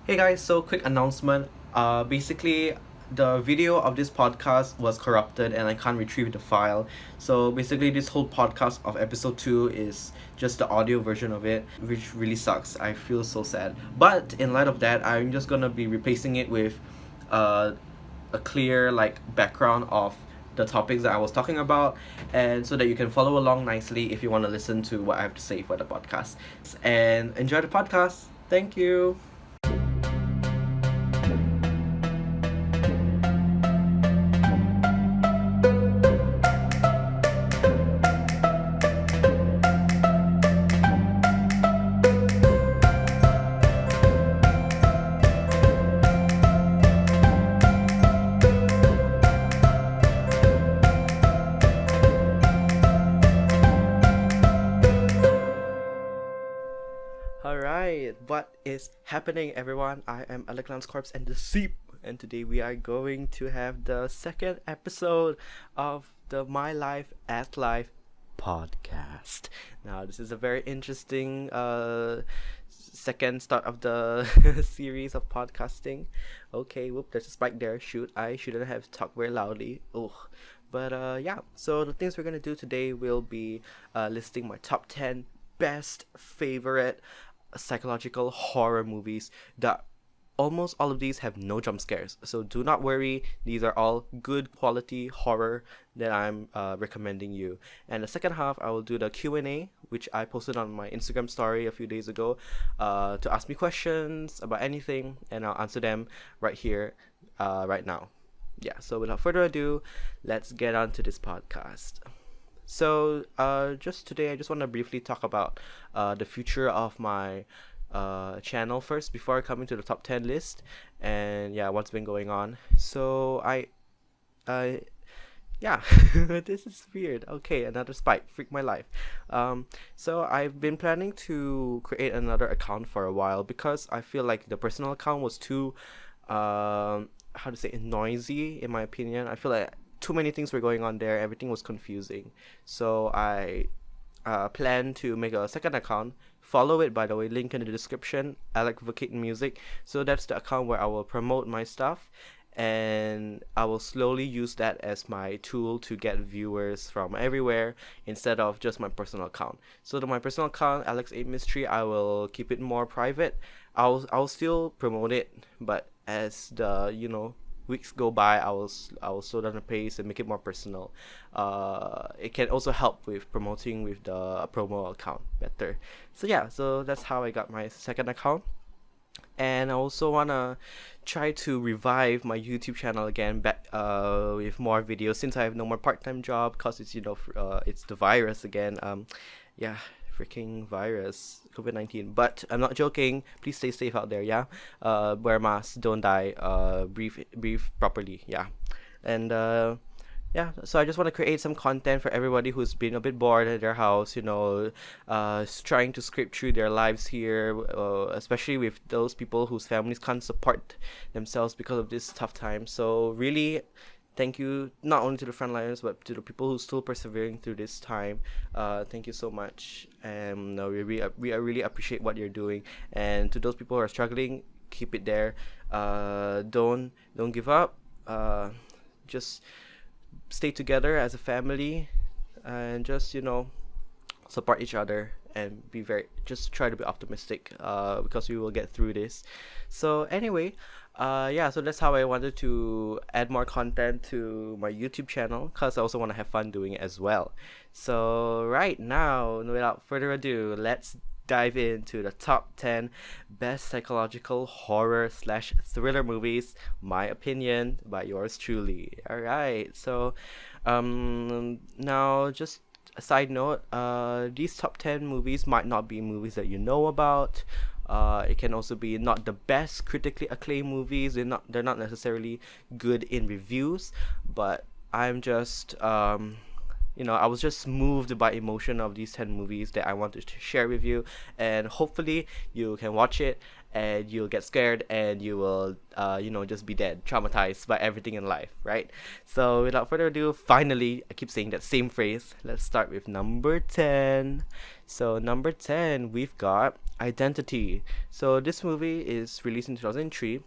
Hey guys, so quick announcement. Basically, the video of this podcast was corrupted and I can't retrieve the file. So basically, this whole podcast of episode 2 is just the audio version of it, which really sucks. I feel so sad. But in light of that, I'm just gonna be replacing it with uh, a clear background of the topics that I was talking about, and so that you can follow along nicely if you want to listen to what I have to say for the podcast. And enjoy the podcast. Thank you. Alright, what is happening, everyone? I am Alec Corpse and the Seep, and today we are going to have the second episode of the My Life at Life podcast. Now, this is a very interesting second start of the series of podcasting. Okay, whoop, there's a spike there. Shoot, I shouldn't have talked very loudly. Ugh. But yeah, so the things we're gonna do today will be listing my top 10 best favorite psychological horror movies that almost all of these have no jump scares. So do not worry, these are all good quality horror that I'm recommending you. And the second half, I will do the Q&A, which I posted on my Instagram story a few days ago, to ask me questions about anything, and I'll answer them right here, right now. Yeah, so without further ado, let's get on to this podcast. So, just today, I just want to briefly talk about the future of my channel first before I come into the top 10 list, and yeah, what's been going on. So, yeah, this is weird. Okay, another spike. Freak my life. So I've been planning to create another account for a while because I feel like the personal account was too, how to say, noisy in my opinion. I feel like too many things were going on there. Everything was confusing. So I plan to make a second account. Follow it, by the way. Link in the description. Alec Music. So that's the account where I will promote my stuff, and I will slowly use that as my tool to get viewers from everywhere instead of just my personal account. So my personal account, Alex 8 Mystery, I will keep it more private. I'll still promote it, but as the weeks go by, I will slow down the pace and make it more personal. It can also help with promoting with the promo account better. So yeah, so that's how I got my second account. And I also wanna try to revive my YouTube channel again, back with more videos since I have no more part-time job, cause it's it's the virus again. Yeah, freaking virus, COVID-19. But I'm not joking. Please stay safe out there. Yeah, wear masks, don't die. Breathe properly. Yeah, and yeah, so I just want to create some content for everybody who's been a bit bored at their house, trying to scrape through their lives here, especially with those people whose families can't support themselves because of this tough time. So really, thank you not only to the frontliners but to the people who still persevering through this time. Thank you so much, and we really appreciate what you're doing. And to those people who are struggling, keep it there. Don't give up. Just stay together as a family, and just support each other, and just try to be optimistic, because we will get through this. So anyway, yeah, so that's how I wanted to add more content to my YouTube channel, because I also want to have fun doing it as well. So right now, without further ado, let's dive into the top 10 best psychological horror / thriller movies, my opinion, by yours truly. Alright, so now just a side note, these top 10 movies might not be movies that you know about. It can also be not the best critically acclaimed movies. They're not necessarily good in reviews, but I'm just I was just moved by emotion of these 10 movies that I wanted to share with you, and hopefully you can watch it and you'll get scared, and you will just be dead, traumatized by everything in life, right? So without further ado, finally, I keep saying that same phrase, let's start with number 10. So number 10, we've got Identity. So this movie is released in 2003,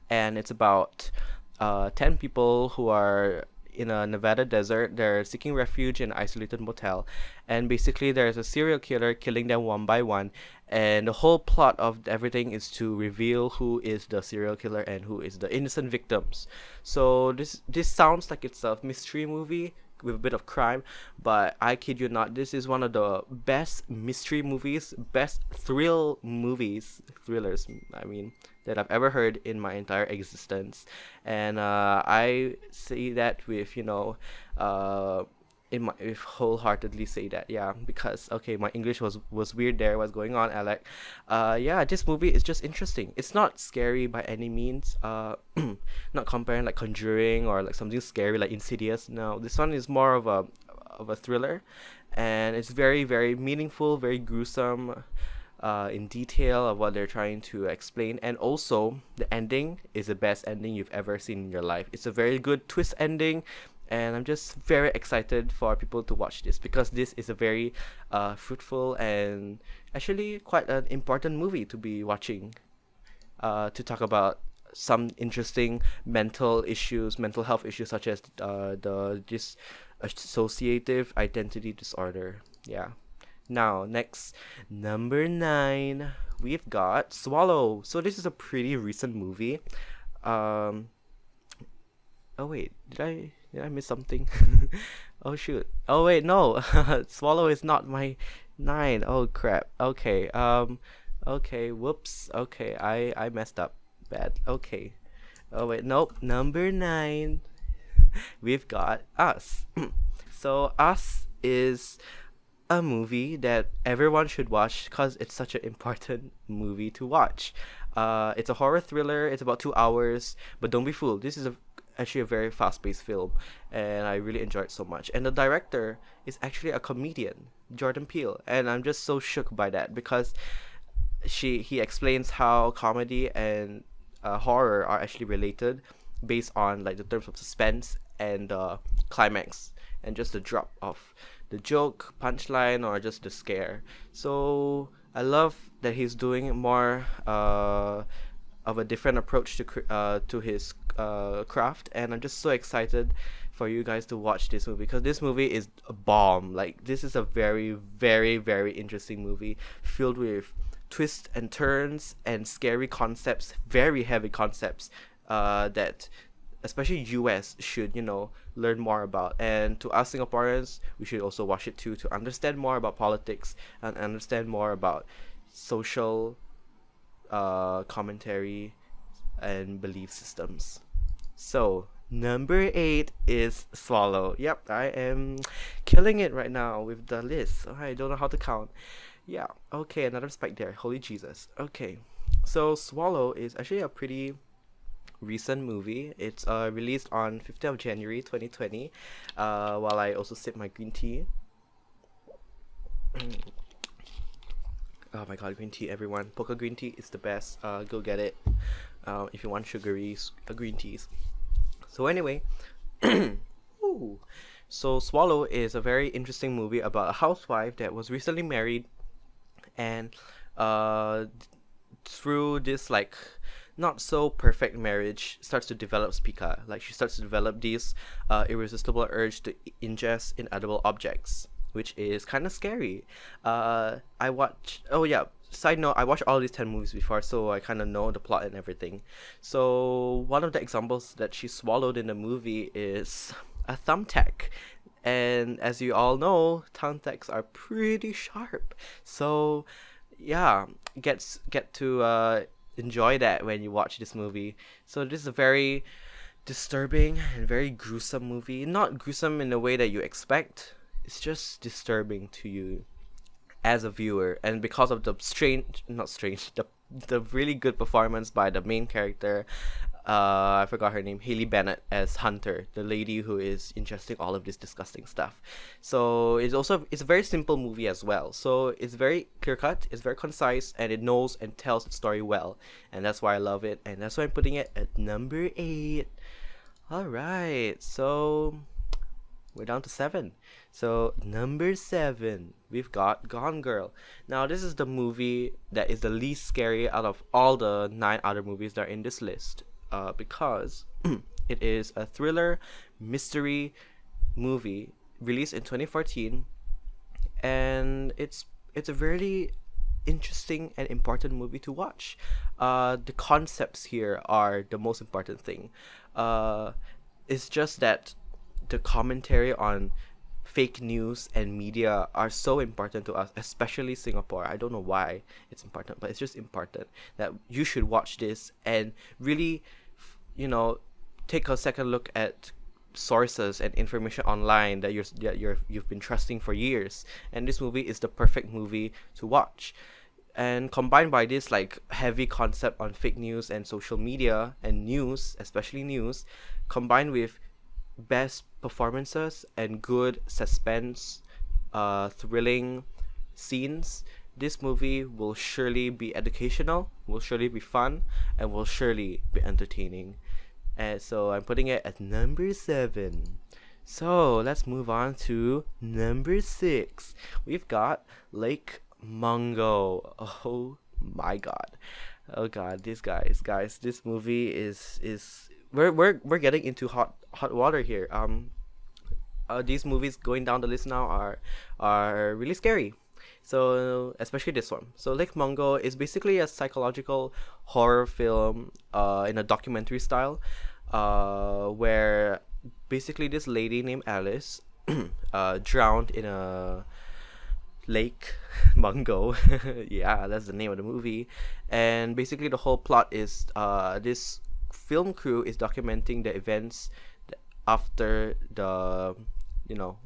and it's about 10 people who are in a Nevada desert. They're seeking refuge in an isolated motel, and basically there's a serial killer killing them one by one, and the whole plot of everything is to reveal who is the serial killer and who is the innocent victims. So this sounds like it's a mystery movie with a bit of crime, but I kid you not, this is one of the best mystery movies, best thrillers, I mean, that I've ever heard in my entire existence. And I say that with, if wholeheartedly say that, yeah, because okay, my English was weird there. What's going on, Alec? Yeah, this movie is just interesting. It's not scary by any means. Not comparing like Conjuring or like something scary like Insidious. No, this one is more of a thriller, and it's very very meaningful, very gruesome. In detail of what they're trying to explain, and also the ending is the best ending you've ever seen in your life. It's a very good twist ending, and I'm just very excited for people to watch this, because this is a very fruitful and actually quite an important movie to be watching, to talk about some interesting mental health issues, such as the dissociative identity disorder. Yeah. Now, next, number 9, we've got Swallow. So this is a pretty recent movie. Oh wait, did I miss something? Oh shoot. Oh wait, no. Swallow is not my 9. Oh crap. Okay. Okay. Whoops. Okay. I messed up. Bad. Okay. Oh wait. Nope. Number 9. We've got Us. So Us is a movie that everyone should watch because it's such an important movie to watch. It's a horror thriller. It's about 2 hours, but don't be fooled. This is actually a very fast-paced film, and I really enjoyed it so much. And the director is actually a comedian, Jordan Peele, and I'm just so shook by that, because he explains how comedy and horror are actually related based on like the terms of suspense and climax, and just the drop of the joke, punchline, or just the scare. So I love that he's doing more of a different approach to his craft, and I'm just so excited for you guys to watch this movie, because this movie is a bomb. Like, this is a very very very interesting movie filled with twists and turns and scary concepts, very heavy concepts, that especially US should learn more about. And to us Singaporeans, we should also watch it too, to understand more about politics and understand more about social commentary and belief systems. So number 8 is Swallow. Yep, I am killing it right now with the list. I don't know how to count. Yeah, okay, another spike there. Holy Jesus. Okay, so Swallow is actually a pretty recent movie. It's released on 15th of January 2020, while I also sip my green tea. Oh my god, green tea, everyone. Poker green tea is the best. Go get it if you want sugary green teas. So anyway, ooh. So Swallow is a very interesting movie about a housewife that was recently married, and through this like not so perfect marriage starts to develop Spica. Like, she starts to develop this irresistible urge to ingest inedible objects, which is kind of scary. Side note, I watched all these 10 movies before, so I kind of know the plot and everything. So one of the examples that she swallowed in the movie is a thumbtack. And as you all know, thumbtacks are pretty sharp. So yeah, get to enjoy that when you watch this movie. So this is a very disturbing and very gruesome movie. Not gruesome in the way that you expect. It's just disturbing to you as a viewer, and because of the the really good performance by the main character, I forgot her name, Haley Bennett as Hunter, the lady who is ingesting all of this disgusting stuff. So it's a very simple movie as well. So it's very clear cut, it's very concise, and it knows and tells its story well, and that's why I love it, and that's why I'm putting it at number 8. All right, so we're down to 7. So number 7, we've got Gone Girl. Now this is the movie that is the least scary out of all the 9 other movies that are in this list, because it is a thriller mystery movie released in 2014, and it's a very interesting and important movie to watch. The concepts here are the most important thing. It's just that the commentary on fake news and media are so important to us, especially Singapore. I don't know why it's important, but it's just important that you should watch this and really, take a second look at sources and information online that you've been trusting for years. And this movie is the perfect movie to watch. And combined by this like heavy concept on fake news and social media and news, especially news, combined with best performances and good suspense, thrilling scenes, this movie will surely be educational, will surely be fun, and will surely be entertaining. And so I'm putting it at number 7. So let's move on to number 6. We've got Lake Mungo. Oh my god. Oh god, these guys, this movie is we're getting into hot water here. These movies going down the list now are really scary. So especially this one. So Lake Mungo is basically a psychological horror film in a documentary style, where basically this lady named Alice drowned in a Lake Mungo. Yeah, that's the name of the movie. And basically the whole plot is this film crew is documenting the events after the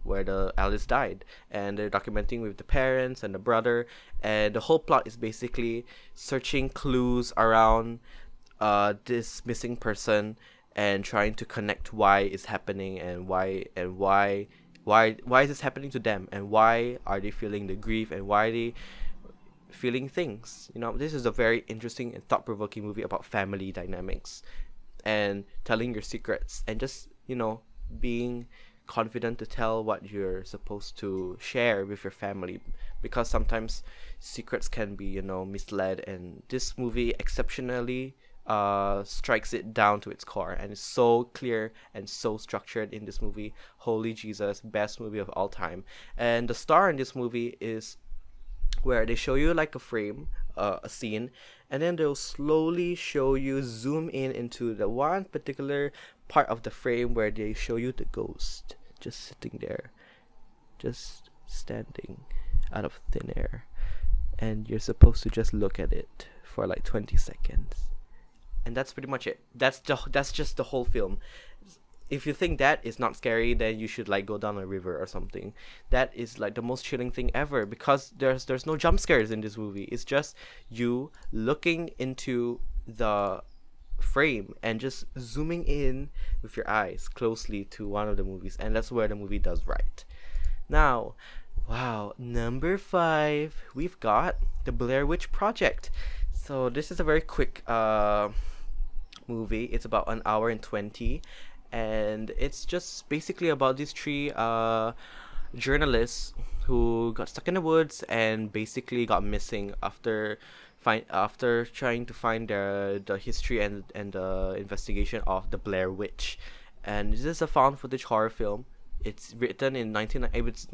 where the Alice died, and they're documenting with the parents and the brother, and the whole plot is basically searching clues around this missing person and trying to connect why it's happening and why is this happening to them, and why are they feeling the grief, and why are they feeling things. This is a very interesting and thought-provoking movie about family dynamics and telling your secrets, and just being confident to tell what you're supposed to share with your family, because sometimes secrets can be misled, and this movie exceptionally strikes it down to its core, and it's so clear and so structured in this movie. Holy Jesus, best movie of all time. And the star in this movie is where they show you like a frame, a scene, and then they'll slowly show you zoom in into the one particular part of the frame where they show you the ghost just sitting there, just standing out of thin air, and you're supposed to just look at it for like 20 seconds, and that's pretty much it. That's just the whole film. If you think that is not scary, then you should like go down a river or something. That is like the most chilling thing ever, because there's no jump scares in this movie. It's just you looking into the frame and just zooming in with your eyes closely to one of the movies, and that's where the movie does right. Now, wow, number 5, we've got the Blair Witch Project. So this is a very quick movie. It's about 1 hour and 20, and it's just basically about these 3 journalists who got stuck in the woods and basically got missing after trying to find the history and the investigation of the Blair Witch. And this is a found footage horror film. It's written in it's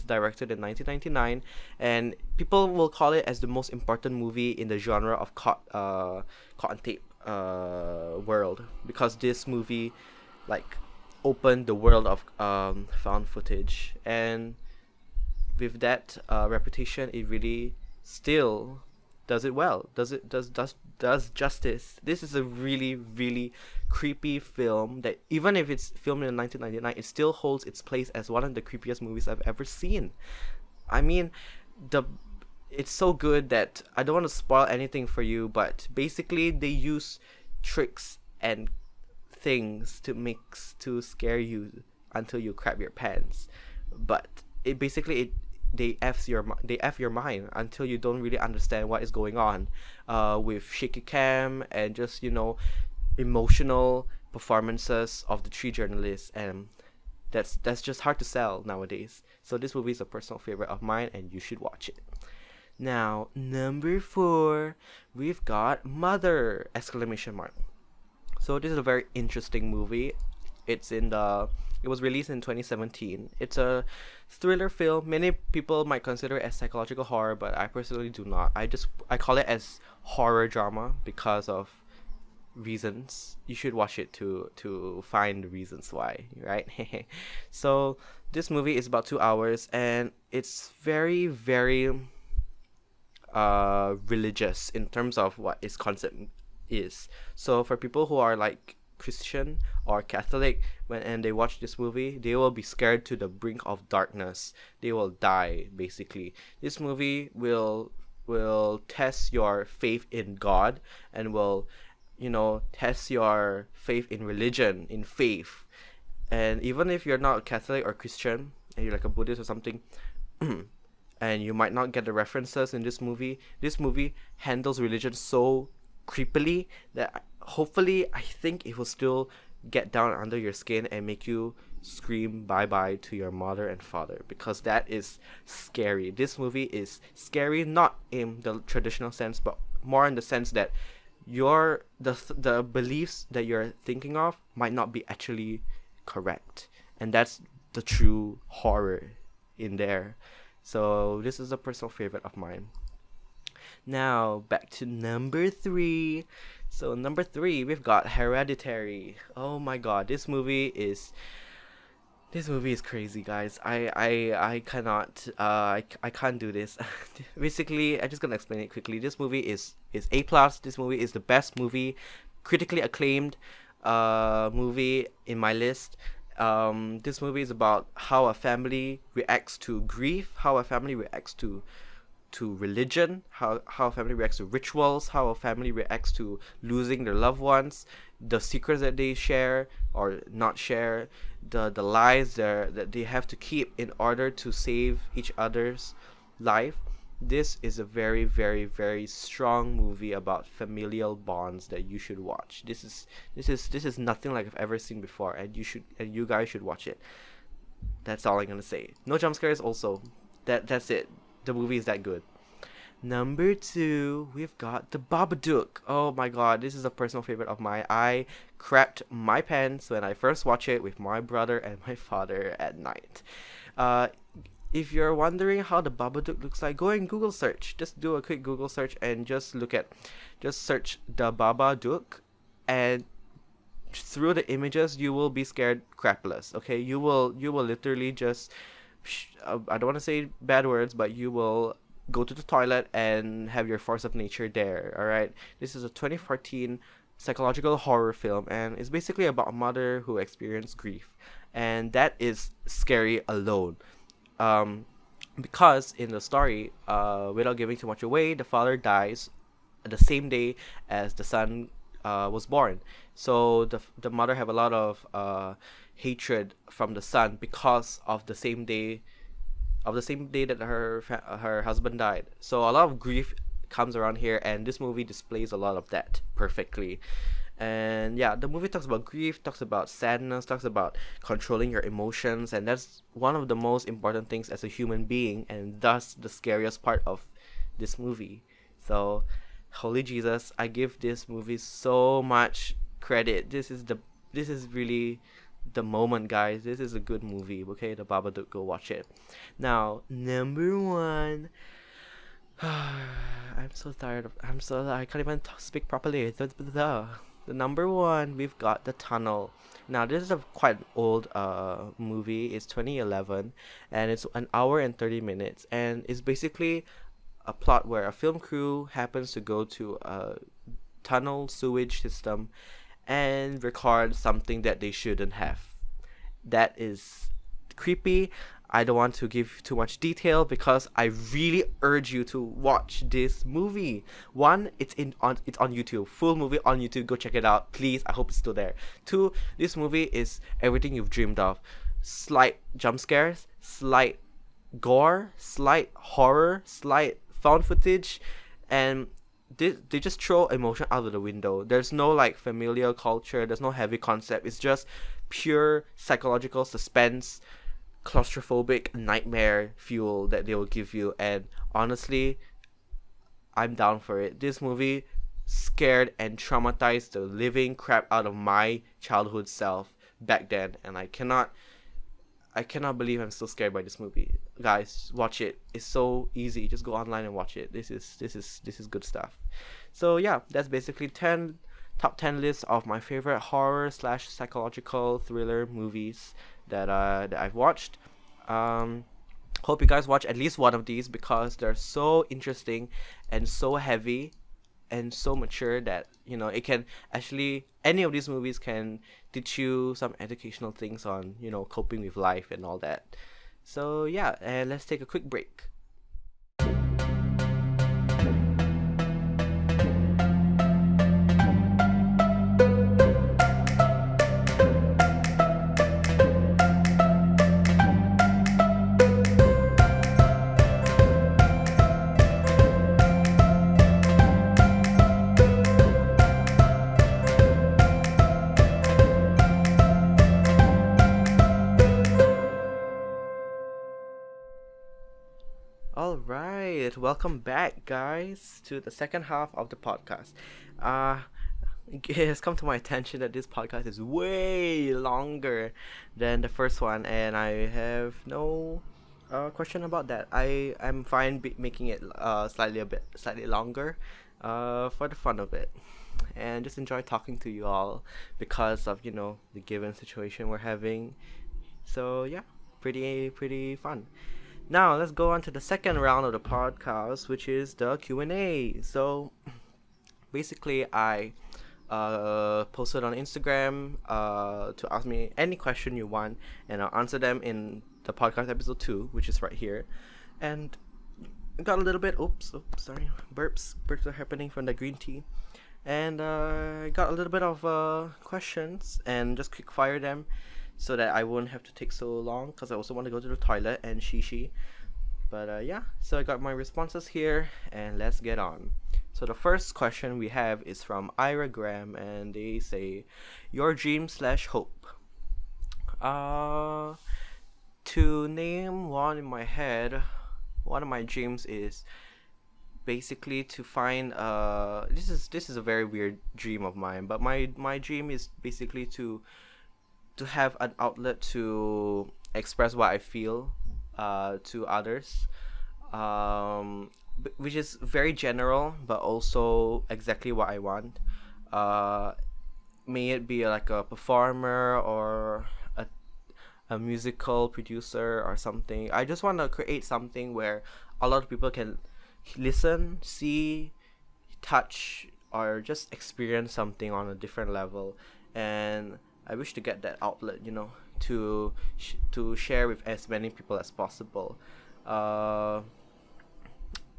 directed in 1999, and people will call it as the most important movie in the genre of cotton tape world, because this movie like opened the world of found footage, and with that reputation, it really still does it well. Does justice. This is a really, really creepy film that, even if it's filmed in 1999, it still holds its place as one of the creepiest movies I've ever seen. I mean, it's so good that I don't want to spoil anything for you, but basically they use tricks and things to scare you until you crap your pants. But it basically they f your mind until you don't really understand what is going on, with shaky cam and just emotional performances of the three journalists, and that's just hard to sell nowadays. So this movie is a personal favorite of mine, and you should watch it. Now, number 4, we've got Mother! Exclamation mark. So this is a very interesting movie. It was released in 2017. It's a thriller film. Many people might consider it as psychological horror, but I personally do not. I call it as horror drama because of reasons. You should watch it to find the reasons why, right? So this movie is about 2 hours, and it's very, very religious in terms of what its concept is. So for people who are like Christian or Catholic, and they watch this movie, they will be scared to the brink of darkness. They will die, basically. This movie will test your faith in God, and will test your faith in religion, in faith. And even if you're not Catholic or Christian, and you're like a Buddhist or something, and you might not get the references in this movie handles religion so creepily that hopefully, I think it will still get down under your skin and make you scream bye-bye to your mother and father, because that is scary. This movie is scary, not in the traditional sense, but more in the sense that the beliefs that you're thinking of might not be actually correct, and that's the true horror in there. So this is a personal favorite of mine. Now back to number 3. So number 3, we've got Hereditary. Oh my god, this movie is crazy, guys. I cannot I can't do this. Basically, I'm just gonna explain it quickly. This movie is A plus. This movie is the best movie, critically acclaimed movie in my list. This movie is about how a family reacts to grief, how a family reacts to religion, how a family reacts to rituals, how a family reacts to losing their loved ones, the secrets that they share or not share, the lies that they have to keep in order to save each other's life. This is a very, very, very strong movie about familial bonds that you should watch. This is nothing like I've ever seen before, and you guys should watch it. That's all I'm gonna say. No jump scares also. That's it. The movie is that good. Number 2, we've got The Babadook. Oh my god, this is a personal favorite of mine. I crapped my pants when I first watched it with my brother and my father at night. If you're wondering how The Babadook looks like, go and Google search. Just do a quick Google search and just search The Babadook, and through the images you will be scared crapless. Okay, you will literally just I don't want to say bad words, but you will go to the toilet and have your force of nature there. All right, this is a 2014 psychological horror film, and it's basically about a mother who experienced grief, and that is scary alone. Because in the story, without giving too much away, the father dies the same day as the son was born. So the mother have a lot of hatred from the son because of the same day that her husband died. So a lot of grief comes around here, and this movie displays a lot of that perfectly. And yeah, the movie talks about grief, talks about sadness, talks about controlling your emotions, and that's one of the most important things as a human being, and thus the scariest part of this movie. So holy Jesus, I give this movie so much credit. This is really the moment, guys. This is a good movie. Okay, The Babadook, go watch it. Now, number 1. I'm so tired. I can't even speak properly. The number 1, we've got The Tunnel. Now, this is a quite old movie. It's 2011, and it's an hour and 30 minutes, and it's basically a plot where a film crew happens to go to a tunnel sewage system and record something that they shouldn't have. That is creepy. I don't want to give too much detail because I really urge you to watch this movie. One, it's on YouTube, full movie on YouTube. Go check it out, please. I hope it's still there. Two, this movie is everything you've dreamed of. Slight jump scares, slight gore, slight horror, slight found footage, and they just throw emotion out of the window. There's no like familiar culture. There's no heavy concept. It's just pure psychological suspense, claustrophobic nightmare fuel that they will give you. And honestly, I'm down for it. This movie scared and traumatized the living crap out of my childhood self back then, and I cannot believe I'm still scared by this movie. Guys, watch it. It's so easy. Just go online and watch it. This is good stuff. So yeah, that's basically top 10 list of my favorite horror / psychological thriller movies that I've watched. Hope you guys watch at least one of these because they're so interesting and so heavy and so mature that it can actually, any of these movies can teach you some educational things on coping with life and all that. So yeah, and let's take a quick break. All right, welcome back, guys, to the second half of the podcast. It has come to my attention that this podcast is way longer than the first one, and I have no question about that. I'm fine making it slightly longer, for the fun of it, and just enjoy talking to you all because of the given situation we're having. So yeah, pretty fun. Now let's go on to the second round of the podcast, which is the Q&A. So basically, I posted on Instagram to ask me any question you want, and I'll answer them in the podcast episode 2, which is right here. And I got a little bit sorry, burps are happening from the green tea. And I got a little bit of questions and just quick fire them so that I won't have to take so long, because I also want to go to the toilet and shishi. But yeah, so I got my responses here, and let's get on. So the first question we have is from Ira Graham, and they say, your dream / hope. To name one in my head, one of my dreams is basically to find this is a very weird dream of mine, but my dream is basically to have an outlet to express what I feel to others, which is very general but also exactly what I want. May it be like a performer or a musical producer or something. I just want to create something where a lot of people can listen, see, touch, or just experience something on a different level. And I wish to get that outlet, to share with as many people as possible.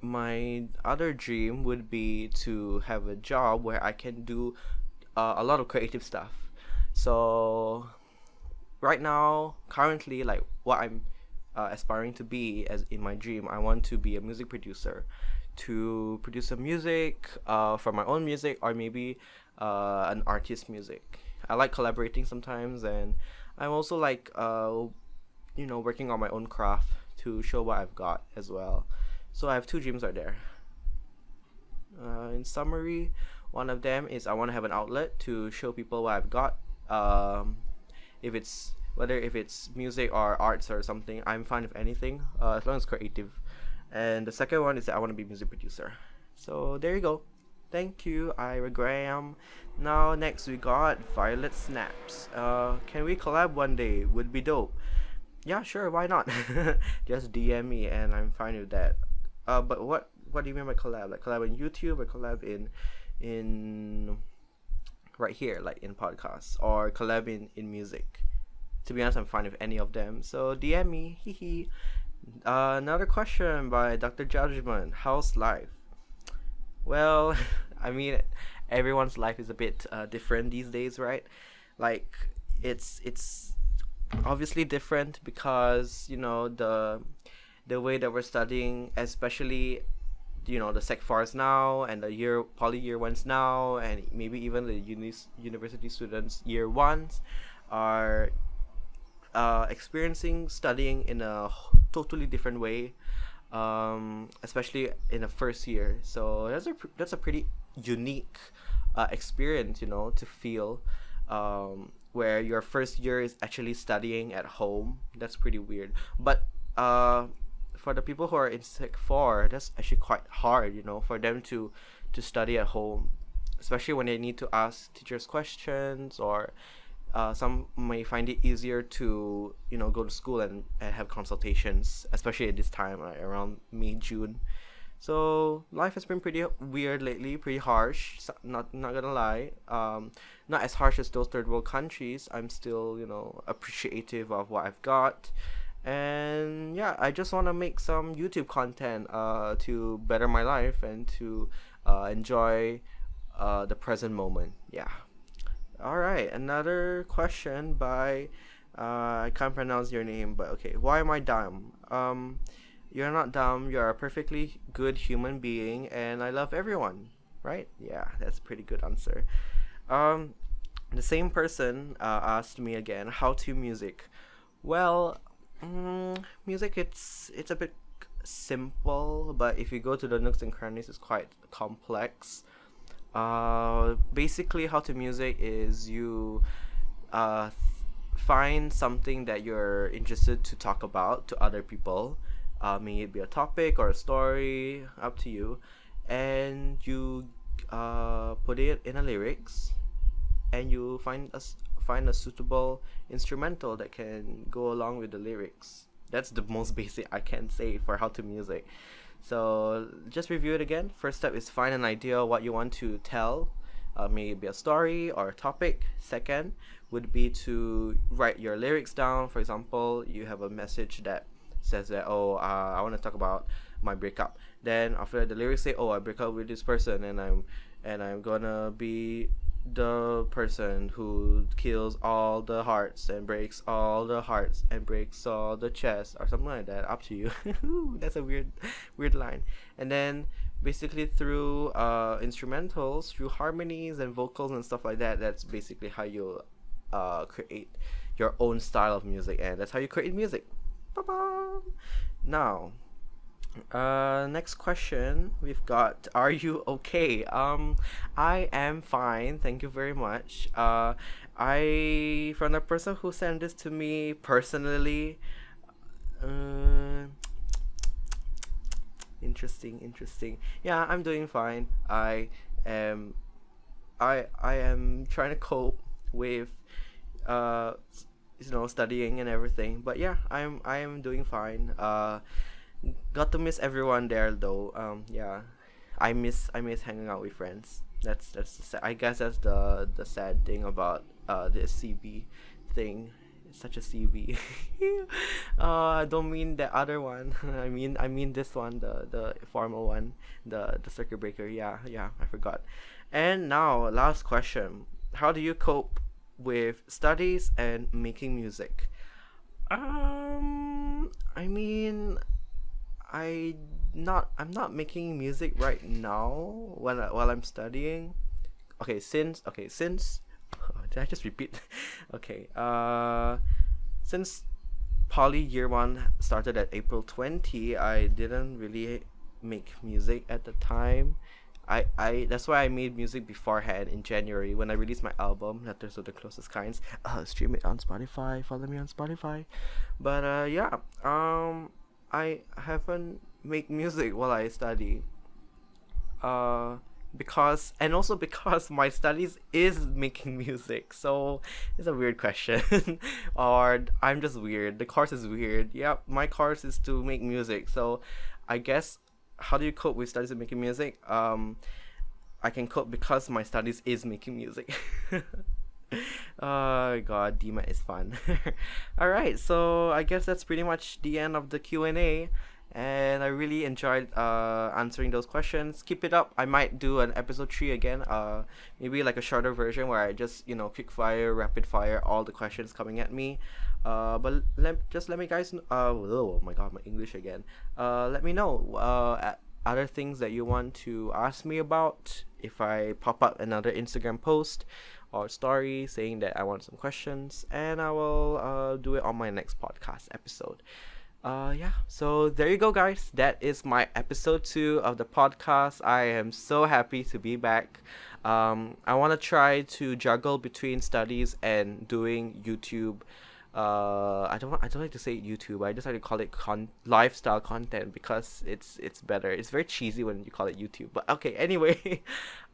My other dream would be to have a job where I can do a lot of creative stuff. So right now, currently, like what I'm aspiring to be as in my dream, I want to be a music producer, to produce some music for my own music, or maybe an artist's music. I like collaborating sometimes, and I'm also like working on my own craft to show what I've got as well. So I have 2 dreams right there. In summary, one of them is I want to have an outlet to show people what I've got. If it's music or arts or something, I'm fine with anything, as long as creative. And the second one is that I want to be a music producer. So there you go. Thank you, Ira Graham. Now next we got Violet Snaps. Can we collab one day? Would be dope. Yeah, sure, why not? Just DM me and I'm fine with that. But what do you mean by collab? Like collab on YouTube or collab in right here, like in podcasts, or collab in music? to be honest, I'm fine with any of them. So DM me, hee hee. Another question by Dr. Judgment. How's life? Well, I mean, everyone's life is a bit different these days, right? Like, it's obviously different because the way that we're studying, especially the sec fours now and the year poly year ones now, and maybe even the university students year ones, are experiencing studying in a totally different way, especially in the first year. So that's a pretty unique experience, to feel, where your first year is actually studying at home. That's pretty weird. But for the people who are in sec four, that's actually quite hard, for them to study at home, especially when they need to ask teachers questions, or some may find it easier to go to school and have consultations, especially at this time, like around May, June. So life has been pretty weird lately, pretty harsh. Not gonna lie. Not as harsh as those third world countries. I'm still appreciative of what I've got, and yeah, I just want to make some YouTube content to better my life and to enjoy the present moment. Yeah. All right, another question by I can't pronounce your name, but okay. Why am I dumb? You're not dumb. You're a perfectly good human being, and I love everyone. Right? Yeah, that's a pretty good answer. Um, the same person asked me again, how to music. Well, music, it's a bit simple, but if you go to the nooks and crannies, it's quite complex. Basically, how to music is you find something that you're interested to talk about to other people. May it be a topic or a story, up to you, and you put it in a lyrics, and you find a suitable instrumental that can go along with the lyrics. That's the most basic I can say for how to music. So just review it again. First step is find an idea what you want to tell. Maybe a story or a topic. Second would be to write your lyrics down. For example, you have a message that says that, I want to talk about my breakup. Then after the lyrics say, I break up with this person, and I'm gonna be the person who kills all the hearts and breaks all the hearts and breaks all the chests, or something like that. Up to you. That's a weird line. And then basically through instrumentals, through harmonies and vocals and stuff like that, that's basically how you create your own style of music, and that's how you create music. Ba-bam! Now, next question we've got, are you okay? I am fine, thank you very much. I From the person who sent this to me personally, interesting. Yeah, I'm doing fine. Am I am trying to cope with studying and everything, but yeah, I am doing fine. Got to miss everyone there though. Yeah, I miss hanging out with friends. I guess that's the sad thing about the CB thing. It's such a CB. I don't mean the other one. I mean this one, the formal one, the circuit breaker. Yeah, I forgot. And now, last question: how do you cope with studies and making music? I mean, I'm not making music right now while I'm studying. Since did I just repeat? Okay. Since poly year 1 started at April 20, I didn't really make music at the time. I That's why I made music beforehand in January when I released my album Letters of the Closest Kinds. Stream it on Spotify. Follow me on Spotify. But yeah. I haven't make music while I study. Because my studies is making music. So it's a weird question. Or I'm just weird. The course is weird. Yep, my course is to make music. So I guess, how do you cope with studies and making music? I can cope because my studies is making music. Oh god, Dima is fun. All right, so I guess that's pretty much the end of the Q&A, and I really enjoyed answering those questions. Keep it up. I might do an episode 3 again. Maybe like a shorter version where I just, quick fire, rapid fire all the questions coming at me. But let me guys oh my god, my English again. Let me know other things that you want to ask me about if I pop up another Instagram post or story saying that I want some questions, and I will do it on my next podcast episode. Yeah, so there you go, guys. That is my episode 2 of the podcast. I am so happy to be back. I want to try to juggle between studies and doing YouTube. I don't like to say YouTube. I just like to call it lifestyle content because it's better. It's very cheesy when you call it YouTube. But okay, anyway,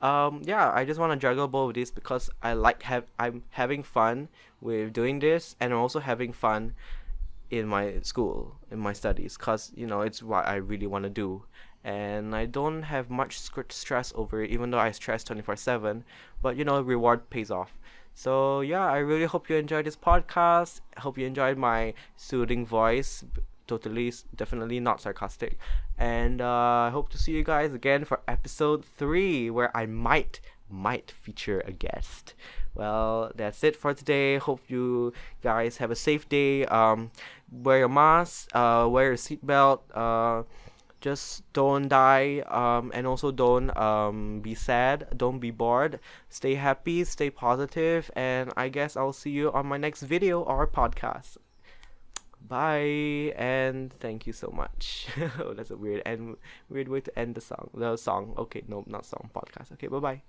yeah, I just want to juggle both of these because I'm having fun with doing this, and I'm also having fun in my school, in my studies, because it's what I really want to do, and I don't have much stress over it, even though I stress 24/7. But reward pays off. So yeah, I really hope you enjoyed this podcast. I hope you enjoyed my soothing voice. Totally, definitely not sarcastic. And I hope to see you guys again for episode 3, where I might feature a guest. Well, that's it for today. Hope you guys have a safe day. Wear your mask. Wear your seatbelt. Just don't die, and also don't be sad, don't be bored, stay happy, stay positive, and I guess I'll see you on my next video or podcast. Bye, and thank you so much. Oh, that's a weird way to end the song. Okay, no, not song, podcast. Okay, bye bye.